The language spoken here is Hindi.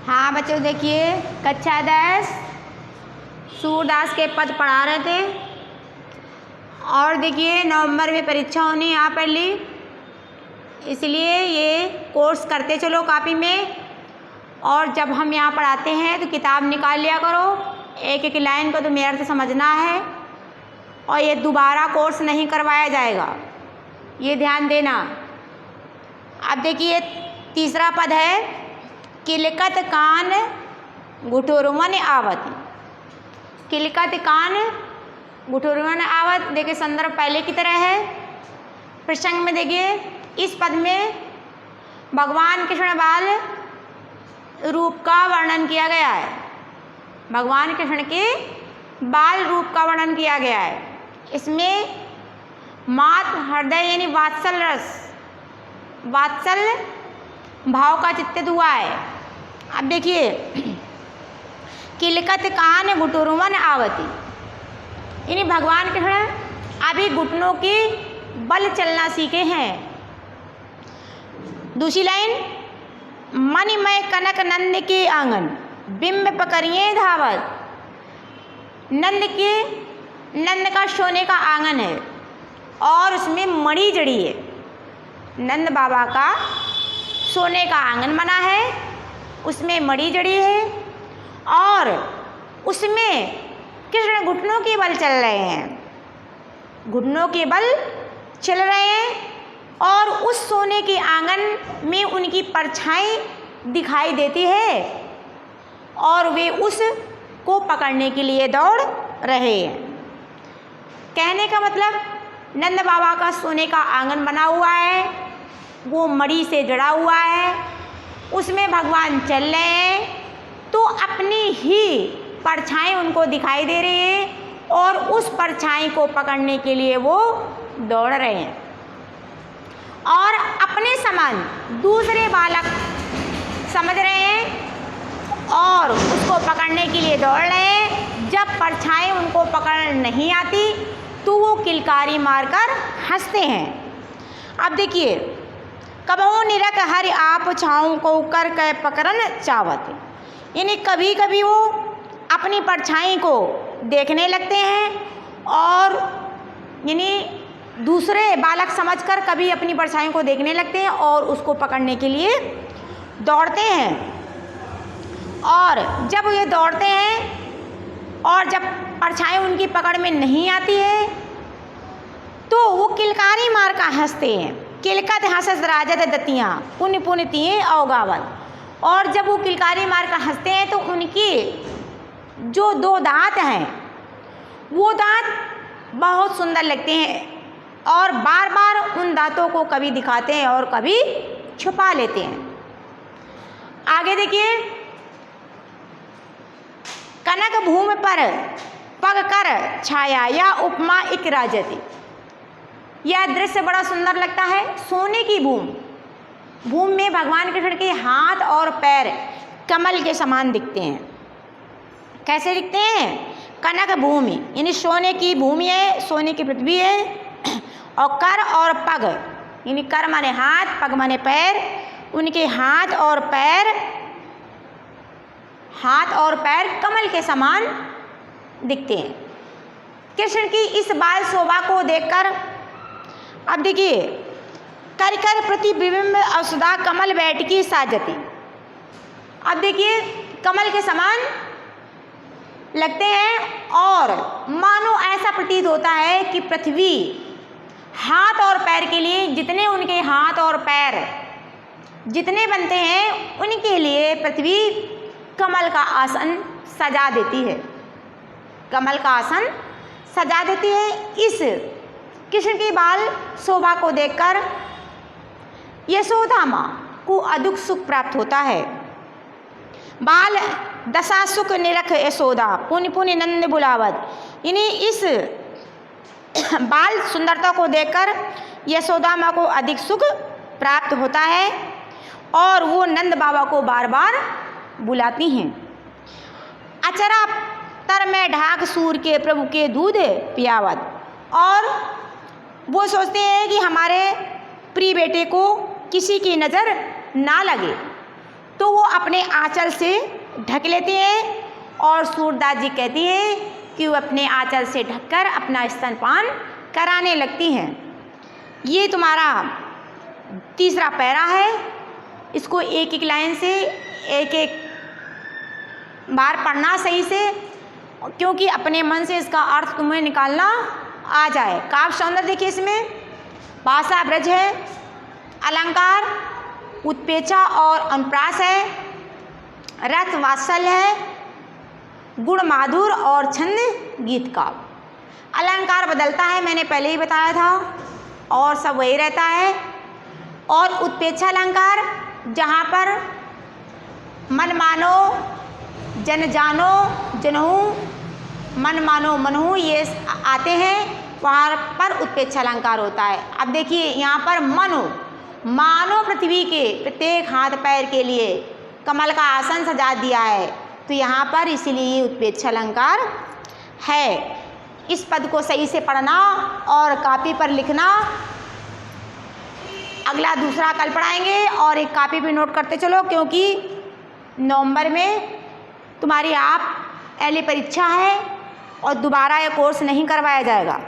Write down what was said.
हाँ बच्चों, देखिए कक्षा 10 सूरदास के पद पढ़ा रहे थे और देखिए नवंबर में परीक्षा होनी यहाँ पर ली, इसलिए ये कोर्स करते चलो कॉपी में। और जब हम यहाँ पढ़ाते हैं तो किताब निकाल लिया करो, एक एक लाइन को तुम्हें अर्थ समझना है और ये दोबारा कोर्स नहीं करवाया जाएगा, ये ध्यान देना। अब देखिए तीसरा पद है किलकत कान गुठुरवन आवत। किलकत कान गुठुरवन आवत, देखिए संदर्भ पहले की तरह है। प्रसंग में देखिए इस पद में भगवान कृष्ण बाल रूप का वर्णन किया गया है। भगवान कृष्ण के बाल रूप का वर्णन किया गया है। इसमें मात हृदय यानी वात्सल रस, वात्सल्य भाव का चित्रित हुआ है। अब देखिए किलकत कान गुठुरवन आवती, यानी भगवान कृष्ण अभी घुटनों के बल चलना सीखे हैं। दूसरी लाइन मणिमय कनक नंद के आंगन बिंब पकड़िए धावत। नंद का सोने का आंगन है और उसमें मणि जड़ी है। नंद बाबा का सोने का आंगन बना है, उसमें मणि जड़ी है और उसमें कृष्ण घुटनों के बल चल रहे हैं, घुटनों के बल चल रहे हैं और उस सोने के आंगन में उनकी परछाई दिखाई देती है और वे उस को पकड़ने के लिए दौड़ रहे हैं। कहने का मतलब नंद बाबा का सोने का आंगन बना हुआ है, वो मणि से जड़ा हुआ है, उसमें भगवान चल रहे हैं तो अपनी ही परछाई उनको दिखाई दे रही है और उस परछाई को पकड़ने के लिए वो दौड़ रहे हैं और अपने समान दूसरे बालक समझ रहे हैं और उसको पकड़ने के लिए दौड़ रहे हैं। जब परछाई उनको पकड़ नहीं आती तो वो किलकारी मारकर हंसते हैं। अब देखिए कबहू निरख हरि आप छाऊं को कर कै पकड़न चावत, यानी कभी कभी वो अपनी परछाई को देखने लगते हैं और यानी दूसरे बालक समझकर कभी अपनी परछाई को देखने लगते हैं और उसको पकड़ने के लिए दौड़ते हैं। और जब ये दौड़ते हैं और जब परछाई उनकी पकड़ में नहीं आती है तो वो किलकारी मार का हंसते हैं। किलकत हंसस राजत दतियाँ पुण्य पुण्य तिये अवगावत। और जब वो किलकारी मार का हंसते हैं तो उनकी जो दो दांत हैं वो दांत बहुत सुंदर लगते हैं और बार बार उन दांतों को कभी दिखाते हैं और कभी छुपा लेते हैं। आगे देखिए कनक भूमि पर पग कर छाया या उपमा इक राजती। यह दृश्य बड़ा सुंदर लगता है। सोने की भूमि में भगवान कृष्ण के हाथ और पैर कमल के समान दिखते हैं। कैसे दिखते हैं? कनक भूमि यानी सोने की भूमि है, सोने की पृथ्वी है और कर और पग यानी कर माने हाथ, पग माने पैर, उनके हाथ और पैर कमल के समान दिखते हैं। कृष्ण की इस बाल शोभा को देखकर अब देखिए कर कर प्रतिबिंब औषधा कमल बैठकी साजती। अब देखिए कमल के समान लगते हैं और मानो ऐसा प्रतीत होता है कि पृथ्वी हाथ और पैर के लिए जितने उनके हाथ और पैर जितने बनते हैं उनके लिए पृथ्वी कमल का आसन सजा देती है, कमल का आसन सजा देती है। इस कृष्ण की बाल शोभा को देखकर यशोदा माँ को अधिक सुख प्राप्त होता है। बाल दशा सुख निरख यशोदा पुण्य पुण्य नंद बुलावत, यानी इस बाल सुंदरता को देखकर यशोदा माँ को अधिक सुख प्राप्त होता है और वो नंद बाबा को बार बार बुलाती हैं। अचरा तर में ढाक सूर के प्रभु के दूध पियावत, और वो सोचते हैं कि हमारे प्रिय बेटे को किसी की नज़र ना लगे तो वो अपने आंचल से ढक लेती हैं और सूरदास जी कहती हैं कि वो अपने आंचल से ढककर अपना स्तनपान कराने लगती हैं। ये तुम्हारा तीसरा पैरा है, इसको एक एक लाइन से एक एक बार पढ़ना सही से, क्योंकि अपने मन से इसका अर्थ तुम्हें निकालना आ जाए। काव्य सौंदर्य देखिए, इसमें भाषा ब्रज है, अलंकार, उत्प्रेक्षा और अनुप्रास है, रस वात्सल्य है, गुण माधुर और छंद गीत का। अलंकार बदलता है, मैंने पहले ही बताया था, और सब वही रहता है। और उत्प्रेक्षा अलंकार जहाँ पर मन मानो जन जानो जनहू, मन मानो मनहू ये आते हैं, वहाँ पर उत्प्रेक्षा अलंकार होता है। अब देखिए यहाँ पर मानो पृथ्वी के प्रत्येक हाथ पैर के लिए कमल का आसन सजा दिया है, तो यहाँ पर इसीलिए उत्प्रेक्षा अलंकार है। इस पद को सही से पढ़ना और कॉपी पर लिखना। अगला दूसरा कल पढ़ाएंगे, और एक कॉपी पे नोट करते चलो, क्योंकि नवंबर में तुम्हारी आप पहली परीक्षा है और दोबारा ये कोर्स नहीं करवाया जाएगा।